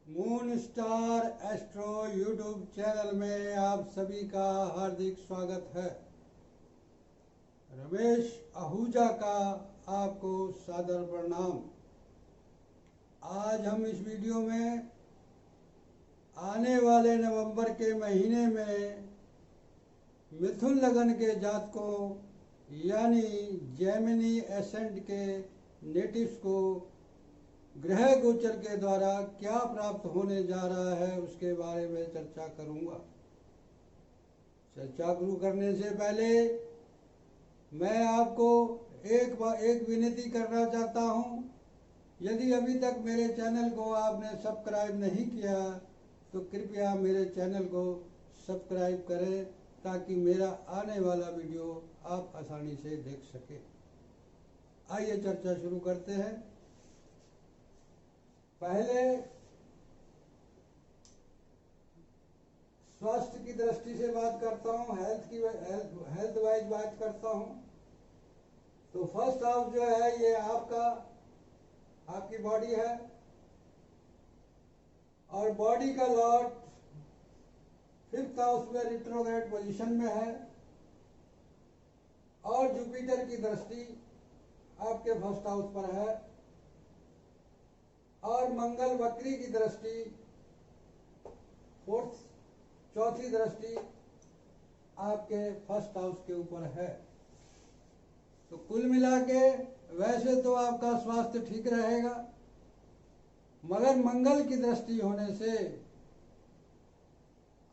Moon star astro YouTube channel में आप सभी का हार्दिक स्वागत है। रमेश आहूजा का आपको सादर प्रणाम। आज हम इस वीडियो में आने वाले नवंबर के महीने में मिथुन लगन के जातकों यानी जेमिनी एसेंट के नेटिव्स को ग्रह गोचर के द्वारा क्या प्राप्त होने जा रहा है उसके बारे में चर्चा करूंगा। चर्चा शुरू करने से पहले मैं आपको एक विनती करना चाहता हूं। यदि अभी तक मेरे चैनल को आपने सब्सक्राइब नहीं किया तो कृपया मेरे चैनल को सब्सक्राइब करें ताकि मेरा आने वाला वीडियो आप आसानी से देख सकें। आइए चर्चा शुरू करते हैं। पहले स्वास्थ्य की दृष्टि से बात करता हूं, हेल्थ वाइज बात करता हूं। तो फर्स्ट हाउस जो है ये आपकी बॉडी है और बॉडी का लॉर्ड फिफ्थ हाउस में रिट्रोग्रेड पोजीशन में है और जुपिटर की दृष्टि आपके फर्स्ट हाउस पर है और मंगल वक्री की दृष्टि चौथी दृष्टि आपके फर्स्ट हाउस के ऊपर है। तो कुल मिला के वैसे तो आपका स्वास्थ्य ठीक रहेगा, मगर मंगल की दृष्टि होने से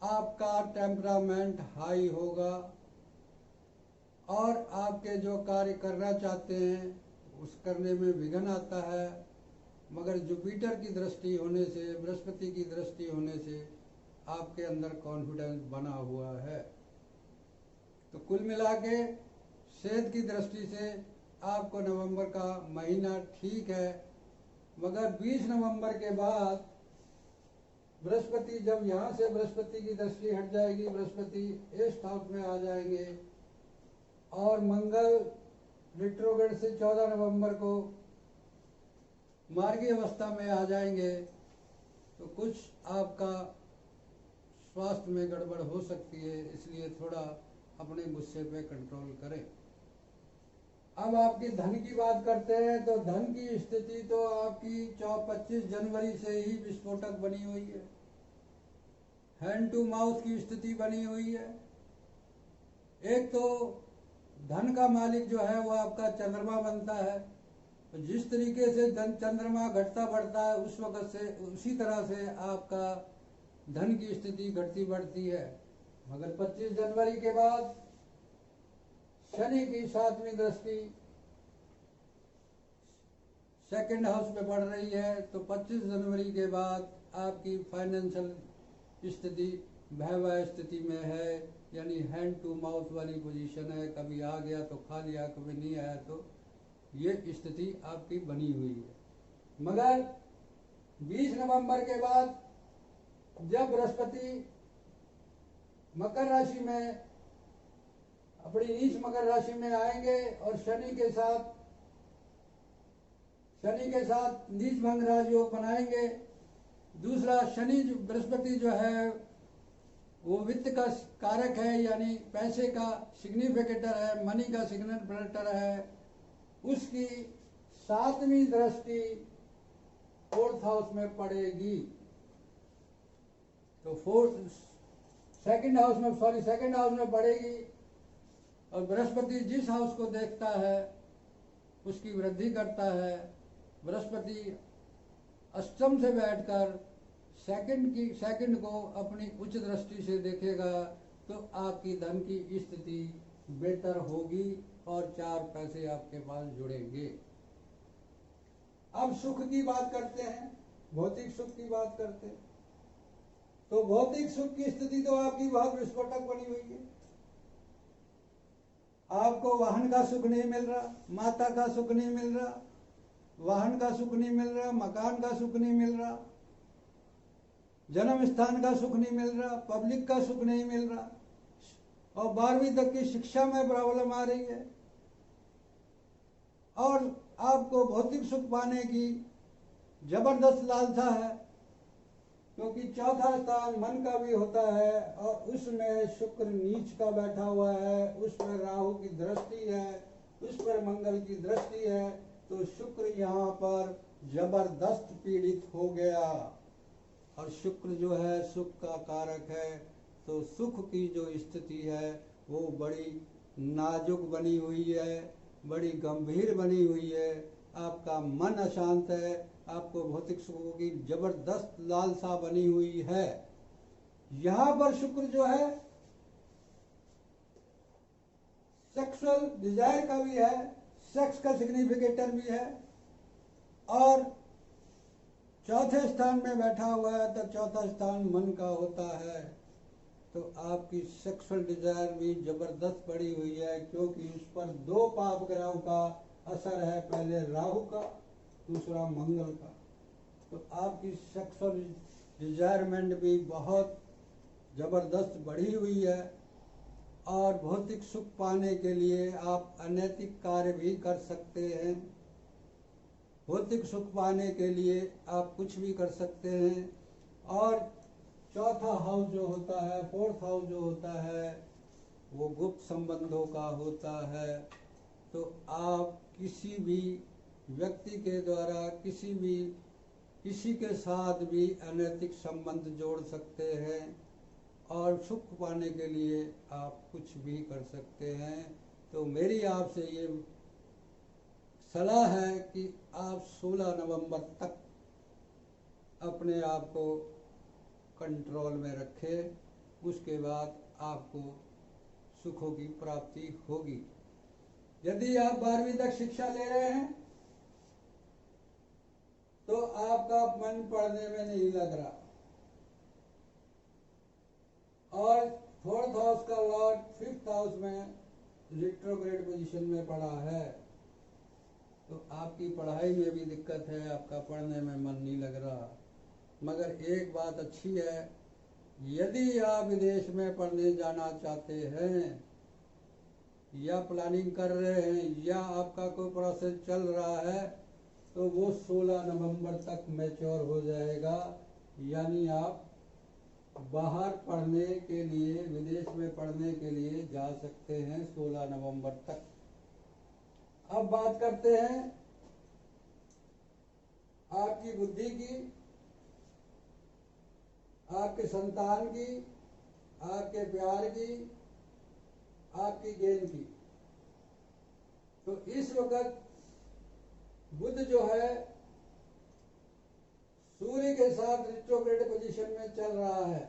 आपका टेम्परामेंट हाई होगा और आपके जो कार्य करना चाहते हैं उस करने में विघ्न आता है। मगर जुपिटर की दृष्टि होने से, बृहस्पति की दृष्टि होने से आपके अंदर कॉन्फिडेंस बना हुआ है। तो कुल मिला के सेहत की दृष्टि से आपको नवंबर का महीना ठीक है, मगर 20 नवंबर के बाद बृहस्पति जब यहाँ से बृहस्पति की दृष्टि हट जाएगी, बृहस्पति एस्ट हाउस में आ जाएंगे और मंगल रिट्रोग्रेड से 14 नवंबर को मार्गी अवस्था में आ जाएंगे, तो कुछ आपका स्वास्थ्य में गड़बड़ हो सकती है, इसलिए थोड़ा अपने गुस्से पे कंट्रोल करें। अब आपकी धन की बात करते हैं तो धन की स्थिति तो आपकी 25 जनवरी से ही विस्फोटक बनी हुई है, हैंड टू माउथ की स्थिति बनी हुई है। एक तो धन का मालिक जो है वो आपका चंद्रमा बनता है, तो जिस तरीके से चंद्रमा घटता बढ़ता है उस वक्त से उसी तरह से आपका धन की स्थिति घटती बढ़ती है। मगर 25 जनवरी के बाद शनि की 7वीं दृष्टि सेकंड हाउस में बढ़ रही है, तो 25 जनवरी के बाद आपकी फाइनेंशियल स्थिति भयावह स्थिति में है, यानी हैंड टू माउथ वाली पोजीशन है। कभी आ गया तो खा लिया, कभी नहीं आया तो ये स्थिति आपकी बनी हुई है। मगर 20 नवंबर के बाद जब बृहस्पति मकर राशि में अपनी नीच मकर राशि में आएंगे और शनि के साथ नीच भंग राजयोग बनाएंगे। दूसरा शनि बृहस्पति जो है वो वित्त का कारक है, यानी पैसे का सिग्निफिकेटर है, मनी का सिग्निफिकेटर है। उसकी 7वीं दृष्टि फोर्थ हाउस में पड़ेगी, तो सेकंड हाउस में पड़ेगी और बृहस्पति जिस हाउस को देखता है उसकी वृद्धि करता है। बृहस्पति अष्टम से बैठकर सेकंड को अपनी उच्च दृष्टि से देखेगा, तो आपकी धन की स्थिति बेहतर होगी और 4 पैसे आपके पास जुड़ेंगे। अब सुख की बात करते हैं, भौतिक सुख की बात करते हैं। तो भौतिक सुख की स्थिति तो आपकी बहुत विस्फोटक बनी हुई है। आपको वाहन का सुख नहीं मिल रहा, माता का सुख नहीं मिल रहा, वाहन का सुख नहीं मिल रहा, मकान का सुख नहीं मिल रहा, जन्म स्थान का सुख नहीं मिल रहा, पब्लिक का सुख नहीं मिल रहा और 12वीं तक की शिक्षा में प्रॉब्लम आ रही है और आपको भौतिक सुख पाने की जबरदस्त लालसा है। क्योंकि चौथा स्थान मन का भी होता है और उसमें शुक्र नीच का बैठा हुआ है, उस पर राहु की दृष्टि है, उस पर मंगल की दृष्टि है, तो शुक्र यहाँ पर जबरदस्त पीड़ित हो गया। और शुक्र जो है सुख का कारक है, तो सुख की जो स्थिति है वो बड़ी नाजुक बनी हुई है, बड़ी गंभीर बनी हुई है। आपका मन अशांत है, आपको भौतिक सुखों की जबरदस्त लालसा बनी हुई है। यहाँ पर शुक्र जो है सेक्सुअल डिजायर का भी है, सेक्स का सिग्निफिकेटर भी है, और चौथे स्थान में बैठा हुआ है, तो चौथा स्थान मन का होता है। तो आपकी सेक्सुअल डिजायर भी जबरदस्त बढ़ी हुई है, क्योंकि उस पर दो पाप ग्रहों का असर है, पहले राहु का, दूसरा मंगल का। तो आपकी सेक्सुअल डिजायरमेंट भी बहुत जबरदस्त बढ़ी हुई है, और भौतिक सुख पाने के लिए आप अनैतिक कार्य भी कर सकते हैं। भौतिक सुख पाने के लिए आप कुछ भी कर सकते हैं। और चौथा हाउस जो होता है, फोर्थ हाउस जो होता है, वो गुप्त संबंधों का होता है। तो आप किसी भी व्यक्ति के द्वारा किसी के साथ भी अनैतिक संबंध जोड़ सकते हैं, और सुख पाने के लिए आप कुछ भी कर सकते हैं। तो मेरी आपसे ये सलाह है कि आप 16 नवंबर तक अपने आप को कंट्रोल में रखें, उसके बाद आपको सुखों की प्राप्ति होगी। यदि आप 12वीं तक शिक्षा ले रहे हैं तो आपका मन पढ़ने में नहीं लग रहा, और फोर्थ हाउस का लॉर्ड 5th हाउस में रिट्रोग्रेड पोजीशन में पड़ा है, तो आपकी पढ़ाई में भी दिक्कत है, आपका पढ़ने में मन नहीं लग रहा। मगर एक बात अच्छी है, यदि आप विदेश में पढ़ने जाना चाहते हैं, या प्लानिंग कर रहे हैं, या आपका कोई प्रोसेस चल रहा है, तो वो 16 नवंबर तक मैच्योर हो जाएगा। यानी आप बाहर पढ़ने के लिए, विदेश में पढ़ने के लिए जा सकते हैं 16 नवंबर तक। अब बात करते हैं आपकी बुद्धि की, आपके संतान की, आपके प्यार की, आपकी गेंद की। तो इस वक्त बुध जो है सूर्य के साथ रिट्रोग्रेड पोजीशन में चल रहा है,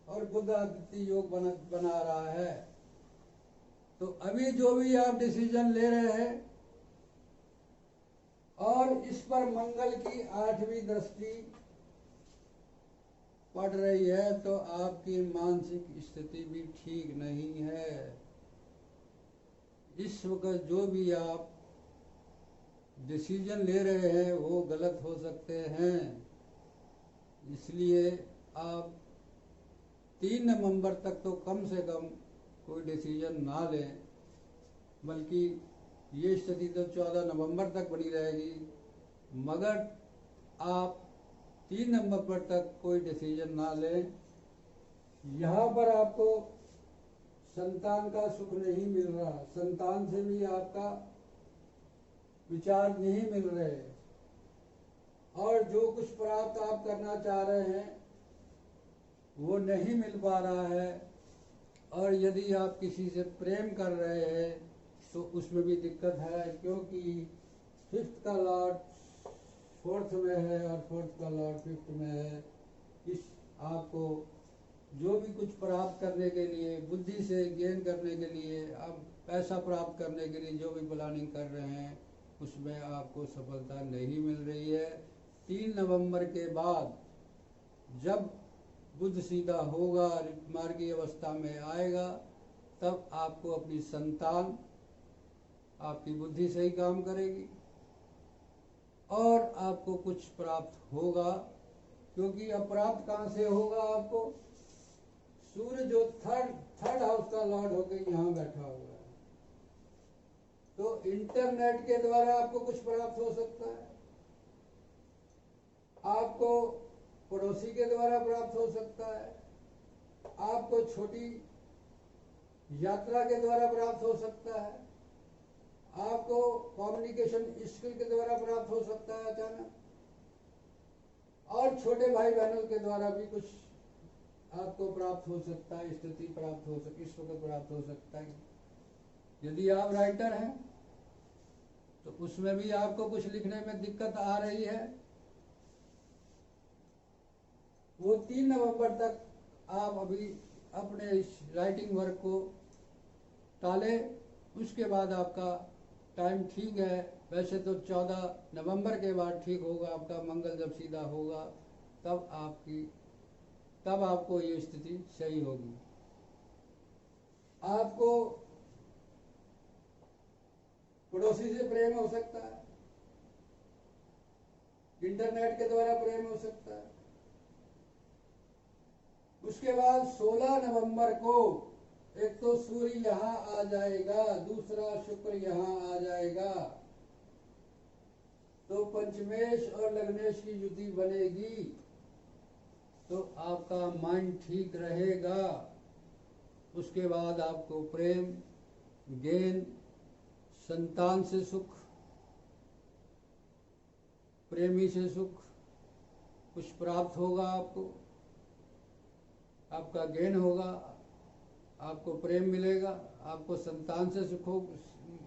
और बुध आदित्य योग बना रहा है। तो अभी जो भी आप डिसीजन ले रहे हैं, और इस पर मंगल की 8वीं दृष्टि पड़ रही है, तो आपकी मानसिक स्थिति भी ठीक नहीं है। इस वक्त जो भी आप डिसीजन ले रहे हैं वो गलत हो सकते हैं, इसलिए आप 3 नवंबर तक तो कम से कम कोई डिसीजन ना लें, बल्कि ये स्थिति तो 14 नवंबर तक बनी रहेगी। मगर आप 3 नवंबर तक कोई डिसीजन ना लें। यहाँ पर आपको संतान का सुख नहीं मिल रहा, संतान से भी आपका विचार नहीं मिल रहे, और जो कुछ प्राप्त आप करना चाह रहे हैं वो नहीं मिल पा रहा है। और यदि आप किसी से प्रेम कर रहे हैं तो उसमें भी दिक्कत है, क्योंकि 5th का लॉर्ड 4th में है और 4th का लॉर्ड 5th में है। इस आपको जो भी कुछ प्राप्त करने के लिए, बुद्धि से गेन करने के लिए, आप पैसा प्राप्त करने के लिए जो भी प्लानिंग कर रहे हैं, उसमें आपको सफलता नहीं मिल रही है। 3 नवंबर के बाद जब बुध सीधा होगा, मार्गी अवस्था में आएगा, तब आपको अपनी संतान, आपकी बुद्धि सही काम करेगी, और आपको कुछ प्राप्त होगा। क्योंकि अब प्राप्त कहाँ से होगा आपको? सूर्य जो थर्ड हाउस का लॉर्ड होकर यहाँ बैठा हुआ है, तो इंटरनेट के द्वारा आपको कुछ प्राप्त हो सकता है। आपको पड़ोसी के द्वारा प्राप्त हो सकता है, आपको छोटी यात्रा के द्वारा प्राप्त हो सकता है, आपको कम्युनिकेशन स्किल के द्वारा प्राप्त हो सकता है अचानक, और छोटे भाई बहनों के द्वारा भी कुछ आपको प्राप्त हो सकता है, स्थिति प्राप्त हो सकती, इस वक्त प्राप्त हो सकता है। यदि आप राइटर हैं तो उसमें भी आपको कुछ लिखने में दिक्कत आ रही है, वो 3 नवंबर तक आप अभी अपने इस राइटिंग वर्क को टालें। उसके बाद आपका टाइम ठीक है। वैसे तो 14 नवंबर के बाद ठीक होगा, आपका मंगल जब सीधा होगा तब आपको ये स्थिति सही होगी। आपको पड़ोसी से प्रेम हो सकता है, इंटरनेट के द्वारा प्रेम हो सकता है। उसके बाद 16 नवंबर को एक तो सूर्य यहाँ आ जाएगा, दूसरा शुक्र यहाँ आ जाएगा, तो पंचमेश और लग्नेश की युति बनेगी, तो आपका माइंड ठीक रहेगा। उसके बाद आपको प्रेम, ज्ञान, संतान से सुख, प्रेमी से सुख कुछ प्राप्त होगा। आपका ज्ञान होगा, आपको प्रेम मिलेगा, आपको संतान से सुख हो,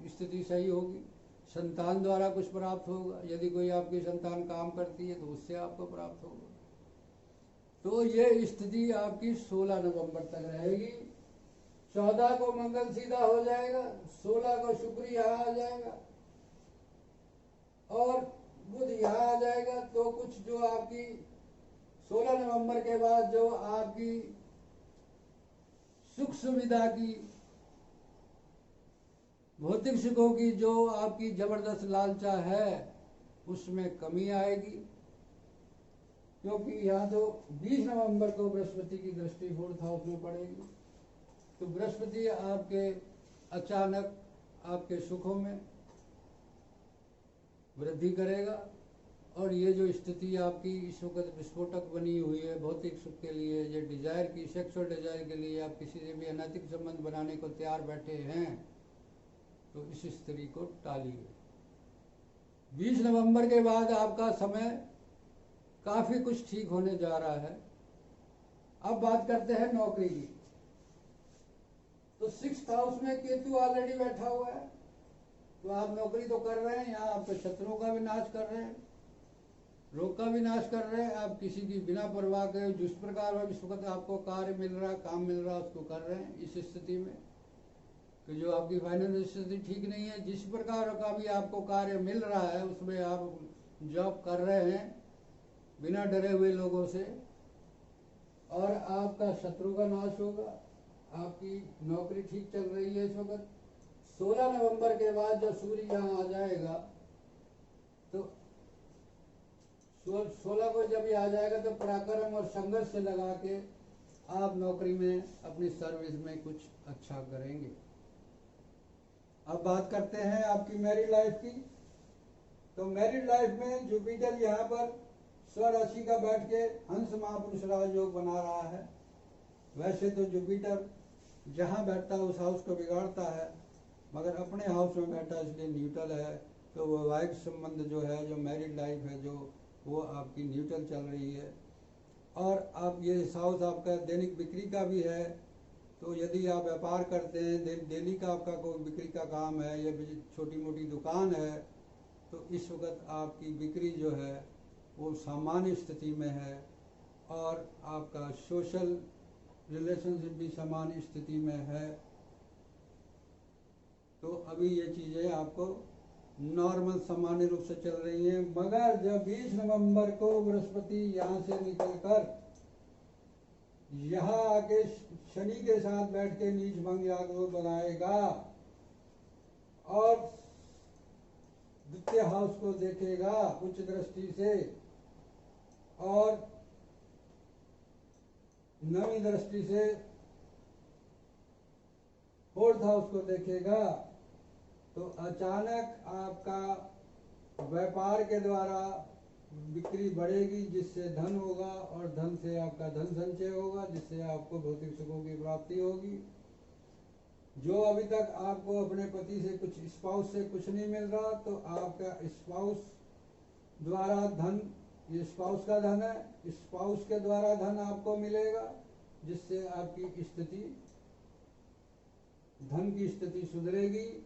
स्थिति सही होगी, संतान द्वारा कुछ प्राप्त होगा। यदि कोई आपकी संतान काम करती है तो उससे आपको प्राप्त होगा। तो ये स्थिति आपकी 16 नवंबर तक रहेगी। 14 को मंगल सीधा हो जाएगा, 16 को शुक्र यहाँ आ जाएगा और बुध यहाँ आ जाएगा। तो कुछ जो आपकी 16 नवंबर के बाद जो आपकी सुख सुविधा की, भौतिक सुखों की जो आपकी जबरदस्त लालसा है उसमें कमी आएगी, क्योंकि यहाँ तो 20 नवंबर को बृहस्पति की दृष्टि 4th हाउस में पड़ेगी। तो बृहस्पति आपके अचानक आपके सुखों में वृद्धि करेगा, और ये जो स्थिति आपकी इस वक्त विस्फोटक बनी हुई है भौतिक सुख के लिए, ये डिजायर की, सेक्सुअल डिजायर के लिए आप किसी से भी अनैतिक संबंध बनाने को तैयार बैठे हैं, तो इस स्थिति को टालिए। 20 नवंबर के बाद आपका समय काफी कुछ ठीक होने जा रहा है। अब बात करते हैं नौकरी की। तो 6th हाउस में केतु ऑलरेडी बैठा हुआ है, तो आप नौकरी तो कर रहे हैं, यहाँ आप तो शत्रुओं का विनाश कर रहे हैं, रोग का विनाश कर रहे हैं, आप किसी की बिना परवाह के जिस प्रकार इस वक्त आपको कार्य मिल रहा है, काम मिल रहा है, उसको कर रहे हैं। इस स्थिति में तो जो आपकी फाइनेंशियल स्थिति ठीक नहीं है, जिस प्रकार का भी आपको कार्य मिल रहा है उसमें आप जॉब कर रहे हैं बिना डरे हुए लोगों से, और आपका शत्रु का नाश होगा। आपकी नौकरी ठीक चल रही है इस वक्त। 16 नवंबर के बाद जब सूर्य यहाँ आ जाएगा, तो 16 को जब ये आ जाएगा तो पराक्रम और संघर्ष से लगा के आप नौकरी में, अपनी सर्विस में कुछ अच्छा करेंगे। अब बात करते हैं आपकी मैरिड लाइफ की। तो मैरिड लाइफ में जुपिटर यहाँ पर स्वराशि का बैठ के हंस महापुरुष राजयोग बना रहा है। वैसे तो जुपिटर जहाँ बैठता है उस हाउस को बिगाड़ता है, मगर अपने हाउस में बैठा इसलिए न्यूट्रल है। तो वैवाहिक संबंध जो है, जो मैरिड लाइफ है, जो वो आपकी न्यूट्रल चल रही है। और आप ये हाउस आपका दैनिक बिक्री का भी है, तो यदि आप व्यापार करते हैं, डेली का आपका कोई बिक्री का काम है या छोटी मोटी दुकान है, तो इस वक्त आपकी बिक्री जो है वो सामान्य स्थिति में है, और आपका सोशल रिलेशनशिप भी सामान्य स्थिति में है। तो अभी ये चीज़ें आपको नॉर्मल सामान्य रूप से चल रही हैं। मगर जब 20 नवंबर को बृहस्पति यहाँ से निकलकर यहाँ आके शनि के साथ बैठ के नीच भंग योग बनाएगा और द्वितीय हाउस को देखेगा उच्च दृष्टि से, और नवी दृष्टि से 4th हाउस को देखेगा, तो अचानक आपका व्यापार के द्वारा बिक्री बढ़ेगी, जिससे धन होगा और धन से आपका धन संचय होगा, जिससे आपको भौतिक सुखों की प्राप्ति होगी। जो अभी तक आपको अपने पति से कुछ, स्पाउस से कुछ नहीं मिल रहा, तो आपका स्पाउस द्वारा धन, ये स्पाउस का धन है, स्पाउस के द्वारा धन आपको मिलेगा, जिससे आपकी स्थिति, धन की स्थिति सुधरेगी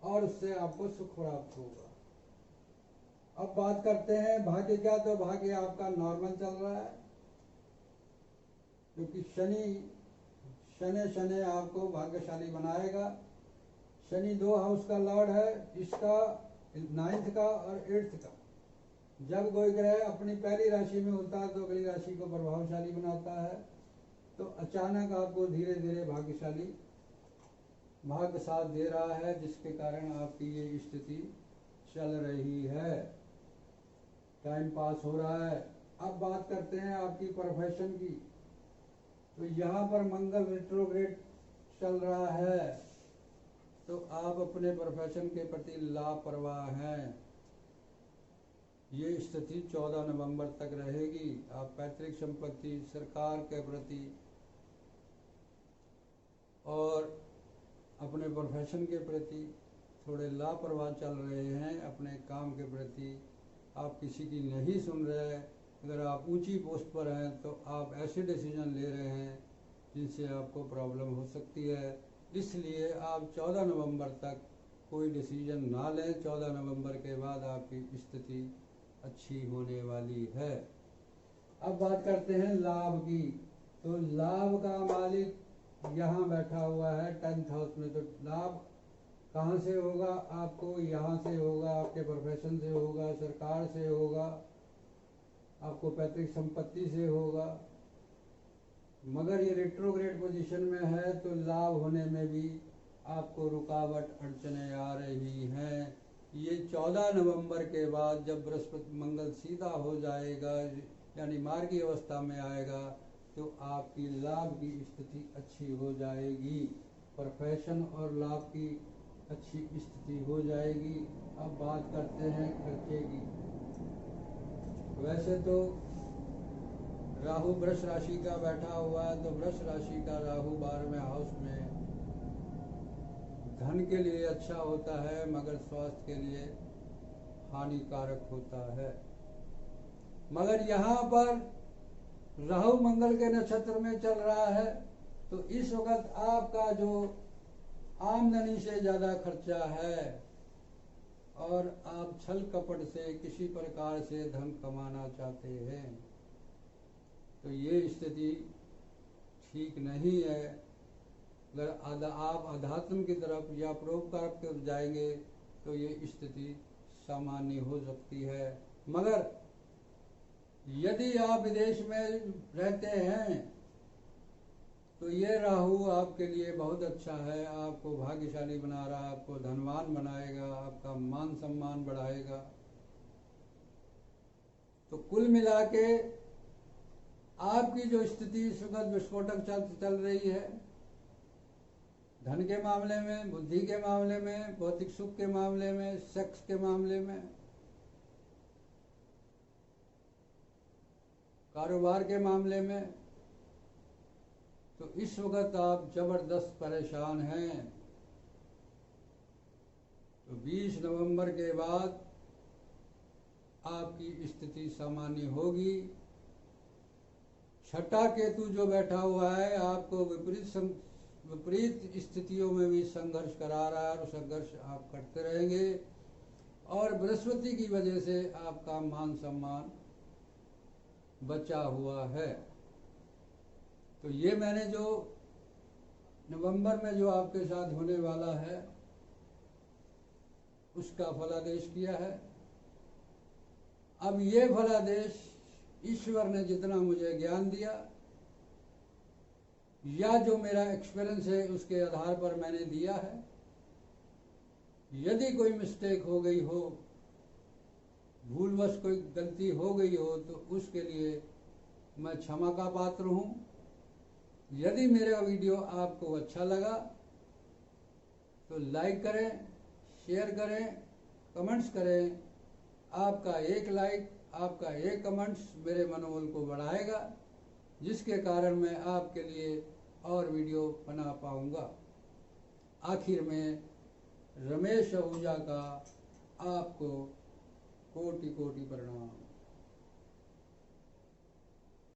और उससे आपको सुख प्राप्त होगा। अब बात करते हैं भाग्य का। तो भाग्य आपका नॉर्मल चल रहा है, क्योंकि शनि आपको भाग्यशाली बनाएगा। शनि 2 हाउस का लॉर्ड है, इसका 9th का और 8th का। जब कोई ग्रह अपनी पहली राशि में होता है तो अगली राशि को प्रभावशाली बनाता है। तो अचानक आपको धीरे धीरे भाग्य साथ दे रहा है, जिसके कारण आपकी ये स्थिति चल रही है, टाइम पास हो रहा है। अब बात करते हैं आपकी प्रोफेशन की। तो यहाँ पर मंगल रिट्रोग्रेड चल रहा है, तो आप अपने प्रोफेशन के प्रति लापरवाह हैं। ये स्थिति 14 नवंबर तक रहेगी। आप पैतृक संपत्ति, सरकार के प्रति और अपने प्रोफेशन के प्रति थोड़े लापरवाह चल रहे हैं। अपने काम के प्रति आप किसी की नहीं सुन रहे। अगर आप ऊंची पोस्ट पर हैं तो आप ऐसे डिसीजन ले रहे हैं जिनसे आपको प्रॉब्लम हो सकती है। इसलिए आप 14 नवंबर तक कोई डिसीजन ना लें। 14 नवंबर के बाद आपकी स्थिति अच्छी होने वाली है। अब बात करते हैं लाभ की। तो लाभ का मालिक यहाँ बैठा हुआ है 10th हाउस में। तो लाभ कहाँ से होगा? आपको यहाँ से होगा, आपके प्रोफेशन से होगा, सरकार से होगा, आपको पैतृक संपत्ति से होगा। मगर ये रेट्रोग्रेड पोजीशन में है तो लाभ होने में भी आपको रुकावट, अड़चनें आ रही हैं। ये 14 नवंबर के बाद जब बृहस्पति मंगल सीधा हो जाएगा, यानी मार्गी अवस्था में आएगा, तो आपकी लाभ की स्थिति अच्छी हो जाएगी। प्रोफेशन और लाभ की अच्छी स्थिति हो जाएगी। अब बात करते हैं खर्चे की। वैसे तो राहु वृष राशि का बैठा हुआ है, तो वृष राशि का राहु 12वें हाउस में धन के लिए अच्छा होता है, मगर स्वास्थ्य के लिए हानिकारक होता है। मगर यहाँ पर राहु मंगल के नक्षत्र में चल रहा है, तो इस वक्त आपका जो आमदनी से ज़्यादा खर्चा है और आप छल कपट से किसी प्रकार से धन कमाना चाहते हैं, तो ये स्थिति ठीक नहीं है। अगर आप अध्यात्म की तरफ या परोपकार की तरफ जाएंगे तो ये स्थिति सामान्य हो सकती है। मगर यदि आप विदेश में रहते हैं तो ये राहु आपके लिए बहुत अच्छा है। आपको भाग्यशाली बना रहा है, आपको धनवान बनाएगा, आपका मान सम्मान बढ़ाएगा। तो कुल मिला के आपकी जो स्थिति सुखद विस्फोटक चल रही है, धन के मामले में, बुद्धि के मामले में, भौतिक सुख के मामले में, सेक्स के मामले में, कारोबार के मामले में, तो इस वक्त आप जबरदस्त परेशान हैं। तो 20 नवंबर के बाद आपकी स्थिति सामान्य होगी। छठा केतु जो बैठा हुआ है आपको विपरीत स्थितियों में भी संघर्ष करा रहा है, और संघर्ष आप करते रहेंगे। और बृहस्पति की वजह से आपका मान सम्मान बचा हुआ है। तो ये मैंने जो नवंबर में जो आपके साथ होने वाला है उसका फलादेश किया है। अब ये फलादेश ईश्वर ने जितना मुझे ज्ञान दिया या जो मेरा एक्सपीरियंस है उसके आधार पर मैंने दिया है। यदि कोई मिस्टेक हो गई हो, भूलवश कोई गलती हो गई हो, तो उसके लिए मैं क्षमा का पात्र हूँ। यदि मेरा वीडियो आपको अच्छा लगा तो लाइक करें, शेयर करें, कमेंट्स करें। आपका एक लाइक, आपका एक कमेंट्स मेरे मनोबल को बढ़ाएगा, जिसके कारण मैं आपके लिए और वीडियो बना पाऊँगा। आखिर में रमेश आहूजा का आपको कोटि कोटि प्रणाम।